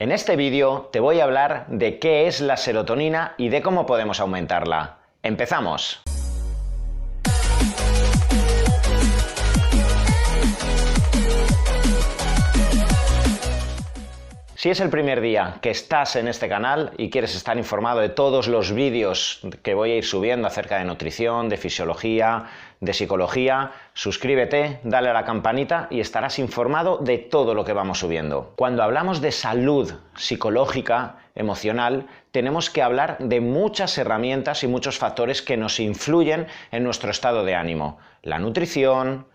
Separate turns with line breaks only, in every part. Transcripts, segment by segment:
En este vídeo te voy a hablar de qué es la serotonina y de cómo podemos aumentarla. ¡Empezamos! Si es el primer día que estás en este canal y quieres estar informado de todos los vídeos que voy a ir subiendo acerca de nutrición, de fisiología, de psicología, suscríbete, dale a la campanita y estarás informado de todo lo que vamos subiendo. Cuando hablamos de salud psicológica, emocional, tenemos que hablar de muchas herramientas y muchos factores que nos influyen en nuestro estado de ánimo. La nutrición,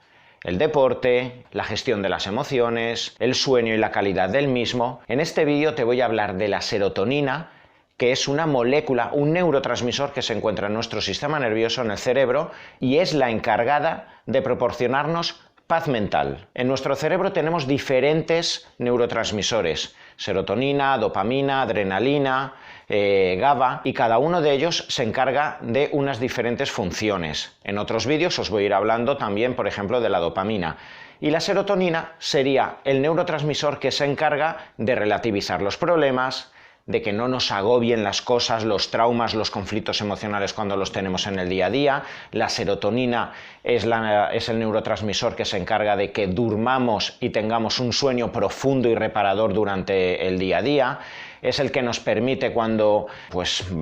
el deporte, la gestión de las emociones, el sueño y la calidad del mismo. En este vídeo te voy a hablar de la serotonina, que es una molécula, un neurotransmisor que se encuentra en nuestro sistema nervioso, en el cerebro, y es la encargada de proporcionarnos paz mental. En nuestro cerebro tenemos diferentes neurotransmisores: serotonina, dopamina, adrenalina, GABA, y cada uno de ellos se encarga de unas diferentes funciones. En otros vídeos os voy a ir hablando también, por ejemplo, de la dopamina. Y la serotonina sería el neurotransmisor que se encarga de relativizar los problemas, de que no nos agobien las cosas, los traumas, los conflictos emocionales cuando los tenemos en el día a día. La serotonina es el neurotransmisor que se encarga de que durmamos y tengamos un sueño profundo y reparador durante el día a día. Es el que nos permite cuando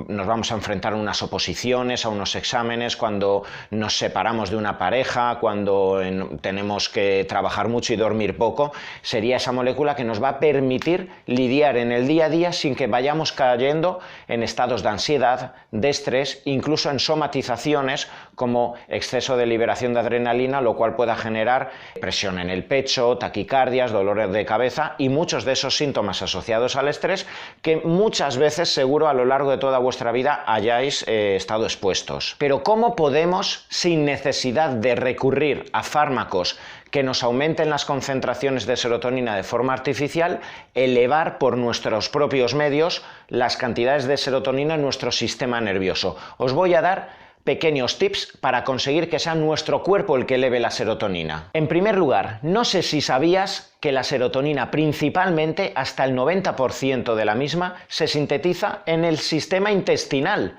nos vamos a enfrentar a unas oposiciones, a unos exámenes, cuando nos separamos de una pareja, cuando tenemos que trabajar mucho y dormir poco. Sería esa molécula que nos va a permitir lidiar en el día a día sin que vayamos cayendo en estados de ansiedad, de estrés, incluso en somatizaciones como exceso de liberación de adrenalina, lo cual pueda generar presión en el pecho, taquicardias, dolores de cabeza y muchos de esos síntomas asociados al estrés que muchas veces seguro a lo largo de toda vuestra vida hayáis estado expuestos. Pero ¿cómo podemos, sin necesidad de recurrir a fármacos que nos aumenten las concentraciones de serotonina de forma artificial, elevar por nuestros propios medios las cantidades de serotonina en nuestro sistema nervioso? Os voy a dar pequeños tips para conseguir que sea nuestro cuerpo el que eleve la serotonina. En primer lugar, no sé si sabías que la serotonina, principalmente hasta el 90% de la misma, se sintetiza en el sistema intestinal.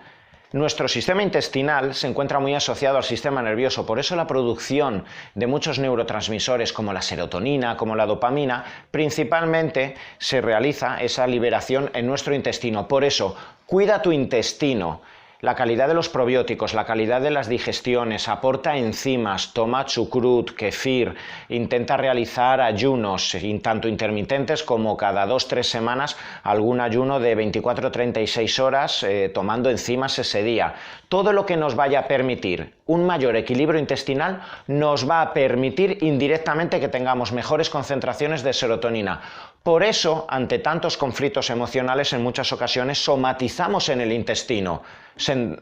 Nuestro sistema intestinal se encuentra muy asociado al sistema nervioso, por eso la producción de muchos neurotransmisores como la serotonina, como la dopamina, principalmente se realiza esa liberación en nuestro intestino. Por eso, cuida tu intestino. La calidad de los probióticos, la calidad de las digestiones, aporta enzimas, toma chucrut, kefir, intenta realizar ayunos, tanto intermitentes como cada 2-3 semanas, algún ayuno de 24-36 horas tomando enzimas ese día. Todo lo que nos vaya a permitir un mayor equilibrio intestinal nos va a permitir indirectamente que tengamos mejores concentraciones de serotonina. Por eso, ante tantos conflictos emocionales, en muchas ocasiones somatizamos en el intestino.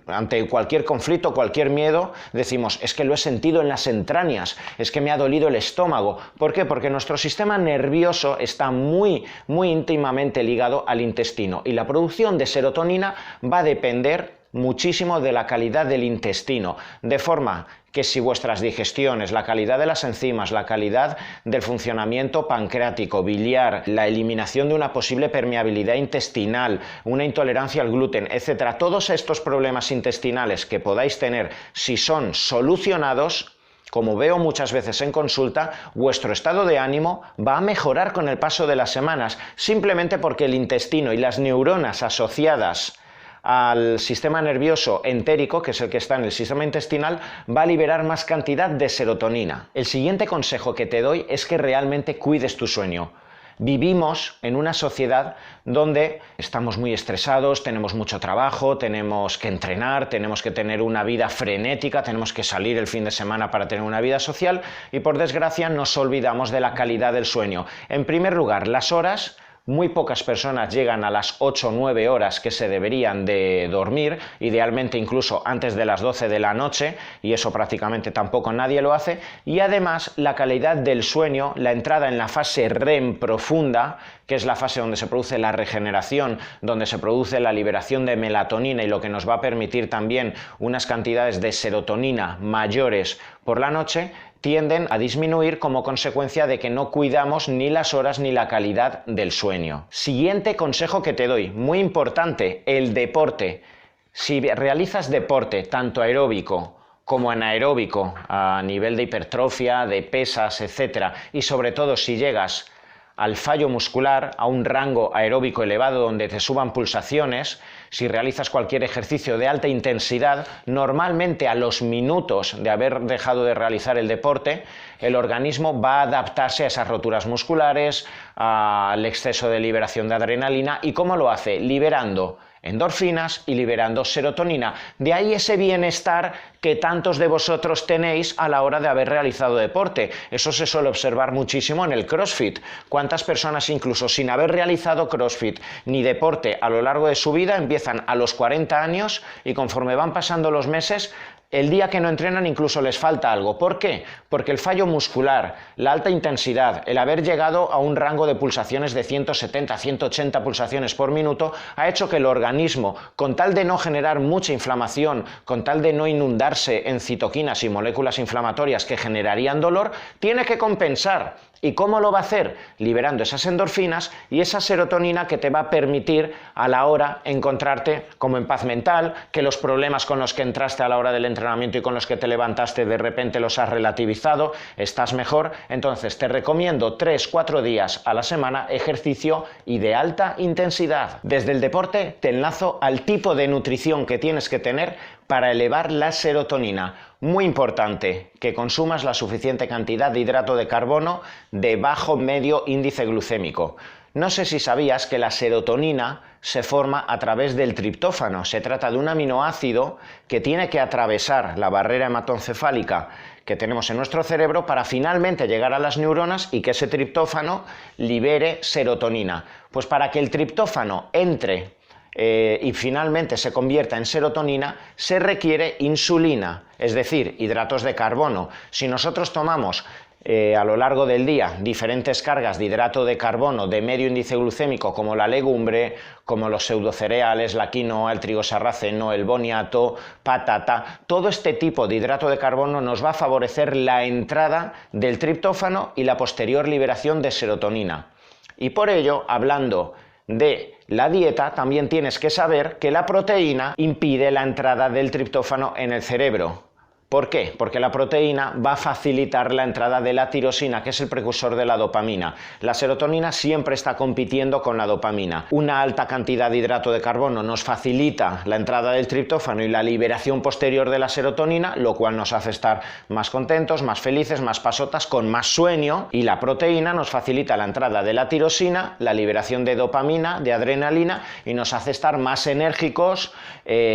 Ante cualquier conflicto, cualquier miedo, decimos, es que lo he sentido en las entrañas, es que me ha dolido el estómago. ¿Por qué? Porque nuestro sistema nervioso está muy íntimamente ligado al intestino y la producción de serotonina va a depender muchísimo de la calidad del intestino, de forma que si vuestras digestiones, la calidad de las enzimas, la calidad del funcionamiento pancreático, biliar, la eliminación de una posible permeabilidad intestinal, una intolerancia al gluten, etcétera, todos estos problemas intestinales que podáis tener, si son solucionados, como veo muchas veces en consulta, vuestro estado de ánimo va a mejorar con el paso de las semanas, simplemente porque el intestino y las neuronas asociadas al sistema nervioso entérico, que es el que está en el sistema intestinal, va a liberar más cantidad de serotonina. El siguiente consejo que te doy es que realmente cuides tu sueño. Vivimos en una sociedad donde estamos muy estresados, tenemos mucho trabajo, tenemos que entrenar, tenemos que tener una vida frenética, tenemos que salir el fin de semana para tener una vida social y por desgracia nos olvidamos de la calidad del sueño. En primer lugar, las horas. Muy pocas personas llegan a las 8 o 9 horas que se deberían de dormir, idealmente incluso antes de las 12 de la noche, y eso prácticamente tampoco nadie lo hace, y además la calidad del sueño, la entrada en la fase REM profunda, que es la fase donde se produce la regeneración, donde se produce la liberación de melatonina y lo que nos va a permitir también unas cantidades de serotonina mayores por la noche, tienden a disminuir como consecuencia de que no cuidamos ni las horas ni la calidad del sueño. Siguiente consejo que te doy, muy importante, el deporte. Si realizas deporte, tanto aeróbico como anaeróbico, a nivel de hipertrofia, de pesas, etc., y sobre todo si llegas al fallo muscular, a un rango aeróbico elevado donde te suban pulsaciones, si realizas cualquier ejercicio de alta intensidad, normalmente a los minutos de haber dejado de realizar el deporte, el organismo va a adaptarse a esas roturas musculares, al exceso de liberación de adrenalina. ¿Y cómo lo hace? Liberando endorfinas y liberando serotonina. De ahí ese bienestar que tantos de vosotros tenéis a la hora de haber realizado deporte. Eso se suele observar muchísimo en el CrossFit. ¿Cuántas personas incluso sin haber realizado CrossFit ni deporte a lo largo de su vida empiezan a los 40 años y conforme van pasando los meses, el día que no entrenan incluso les falta algo? ¿Por qué? Porque el fallo muscular, la alta intensidad, el haber llegado a un rango de pulsaciones de 170, 180 pulsaciones por minuto ha hecho que el organismo, con tal de no generar mucha inflamación, con tal de no inundarse en citoquinas y moléculas inflamatorias que generarían dolor, tiene que compensar. ¿Y cómo lo va a hacer? Liberando esas endorfinas y esa serotonina que te va a permitir a la hora encontrarte como en paz mental, que los problemas con los que entraste a la hora del entrenamiento y con los que te levantaste de repente los has relativizado, estás mejor. Entonces te recomiendo 3-4 días a la semana ejercicio y de alta intensidad. Desde el deporte te enlazo al tipo de nutrición que tienes que tener para elevar la serotonina. Muy importante que consumas la suficiente cantidad de hidrato de carbono de bajo medio índice glucémico. No sé si sabías que la serotonina se forma a través del triptófano. Se trata de un aminoácido que tiene que atravesar la barrera hematoencefálica que tenemos en nuestro cerebro para finalmente llegar a las neuronas y que ese triptófano libere serotonina. Pues para que el triptófano entre y finalmente se convierta en serotonina, se requiere insulina, es decir, hidratos de carbono. Si nosotros tomamos a lo largo del día diferentes cargas de hidrato de carbono de medio índice glucémico, como la legumbre, como los pseudocereales, la quinoa, el trigo sarraceno, el boniato, patata, todo este tipo de hidrato de carbono nos va a favorecer la entrada del triptófano y la posterior liberación de serotonina. Y por ello, hablando de la dieta, también tienes que saber que la proteína impide la entrada del triptófano en el cerebro. ¿Por qué? Porque la proteína va a facilitar la entrada de la tirosina, que es el precursor de la dopamina. La serotonina siempre está compitiendo con la dopamina. Una alta cantidad de hidrato de carbono nos facilita la entrada del triptófano y la liberación posterior de la serotonina, lo cual nos hace estar más contentos, más felices, más pasotas, con más sueño. Y la proteína nos facilita la entrada de la tirosina, la liberación de dopamina, de adrenalina, y nos hace estar más enérgicos,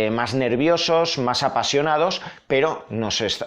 más nerviosos, más apasionados, pero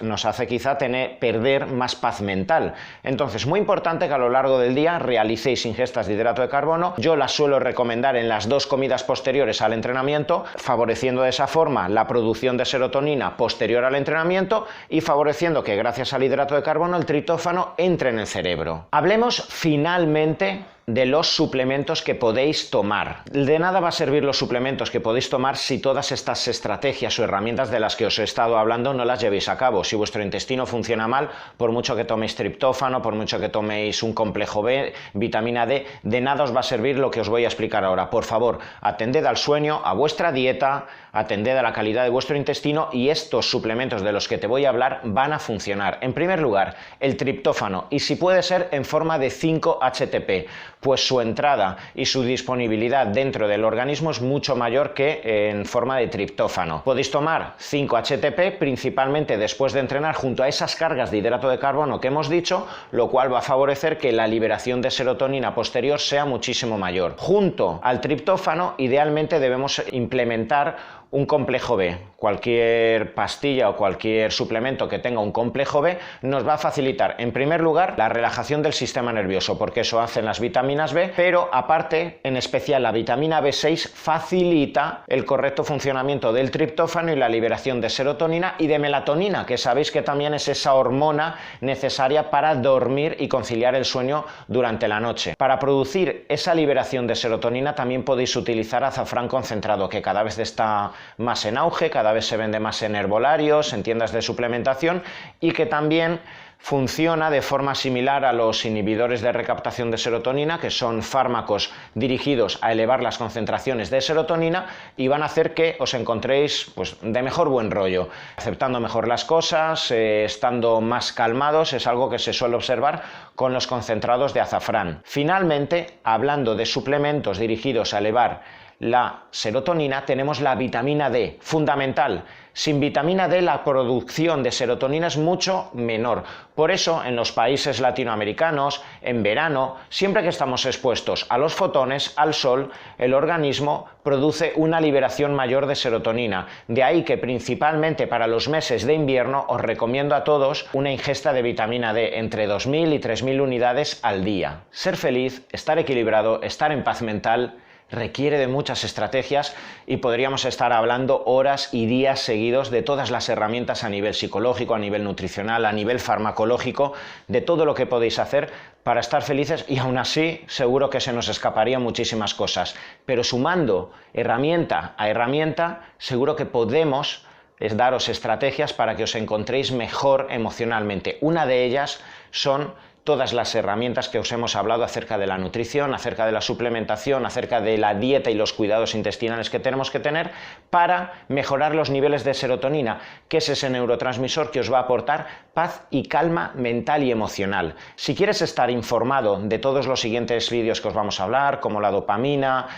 nos hace quizá perder más paz mental. Entonces, muy importante que a lo largo del día realicéis ingestas de hidrato de carbono. Yo las suelo recomendar en las 2 comidas posteriores al entrenamiento, favoreciendo de esa forma la producción de serotonina posterior al entrenamiento y favoreciendo que gracias al hidrato de carbono el triptófano entre en el cerebro. Hablemos finalmente de los suplementos que podéis tomar. De nada va a servir los suplementos que podéis tomar si todas estas estrategias o herramientas de las que os he estado hablando no las llevéis a cabo. Si vuestro intestino funciona mal, por mucho que toméis triptófano, por mucho que toméis un complejo B, vitamina D, de nada os va a servir lo que os voy a explicar ahora. Por favor, atended al sueño, a vuestra dieta, atended a la calidad de vuestro intestino y estos suplementos de los que te voy a hablar van a funcionar. En primer lugar, el triptófano, y si puede ser en forma de 5-HTP, pues su entrada y su disponibilidad dentro del organismo es mucho mayor que en forma de triptófano. Podéis tomar 5-HTP principalmente después de entrenar junto a esas cargas de hidrato de carbono que hemos dicho, lo cual va a favorecer que la liberación de serotonina posterior sea muchísimo mayor. Junto al triptófano, idealmente debemos implementar un complejo B. Cualquier pastilla o cualquier suplemento que tenga un complejo B nos va a facilitar, en primer lugar, la relajación del sistema nervioso, porque eso hacen las vitaminas B, pero aparte, en especial la vitamina B6 facilita el correcto funcionamiento del triptófano y la liberación de serotonina y de melatonina, que sabéis que también es esa hormona necesaria para dormir y conciliar el sueño durante la noche. Para producir esa liberación de serotonina también podéis utilizar azafrán concentrado, que cada vez está más en auge, cada vez se vende más en herbolarios, en tiendas de suplementación, y que también funciona de forma similar a los inhibidores de recaptación de serotonina, que son fármacos dirigidos a elevar las concentraciones de serotonina y van a hacer que os encontréis pues, de mejor buen rollo, aceptando mejor las cosas, estando más calmados. Es algo que se suele observar con los concentrados de azafrán. Finalmente, hablando de suplementos dirigidos a elevar la serotonina, tenemos la vitamina D, fundamental. Sin vitamina D la producción de serotonina es mucho menor. Por eso en los países latinoamericanos, en verano, siempre que estamos expuestos a los fotones, al sol, el organismo produce una liberación mayor de serotonina. De ahí que principalmente para los meses de invierno os recomiendo a todos una ingesta de vitamina D entre 2000 y 3000 unidades al día. Ser feliz, estar equilibrado, estar en paz mental requiere de muchas estrategias y podríamos estar hablando horas y días seguidos de todas las herramientas a nivel psicológico, a nivel nutricional, a nivel farmacológico, de todo lo que podéis hacer para estar felices, y aún así seguro que se nos escaparían muchísimas cosas. Pero sumando herramienta a herramienta, seguro que podemos daros estrategias para que os encontréis mejor emocionalmente. Una de ellas son todas las herramientas que os hemos hablado acerca de la nutrición, acerca de la suplementación, acerca de la dieta y los cuidados intestinales que tenemos que tener para mejorar los niveles de serotonina, que es ese neurotransmisor que os va a aportar paz y calma mental y emocional. Si quieres estar informado de todos los siguientes vídeos que os vamos a hablar, como la dopamina,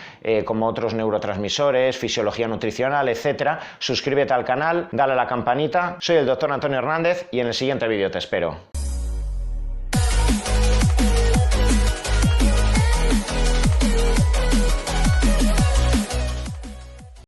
como otros neurotransmisores, fisiología nutricional, etc., suscríbete al canal, dale a la campanita. Soy el Dr. Antonio Hernández y en el siguiente vídeo te espero.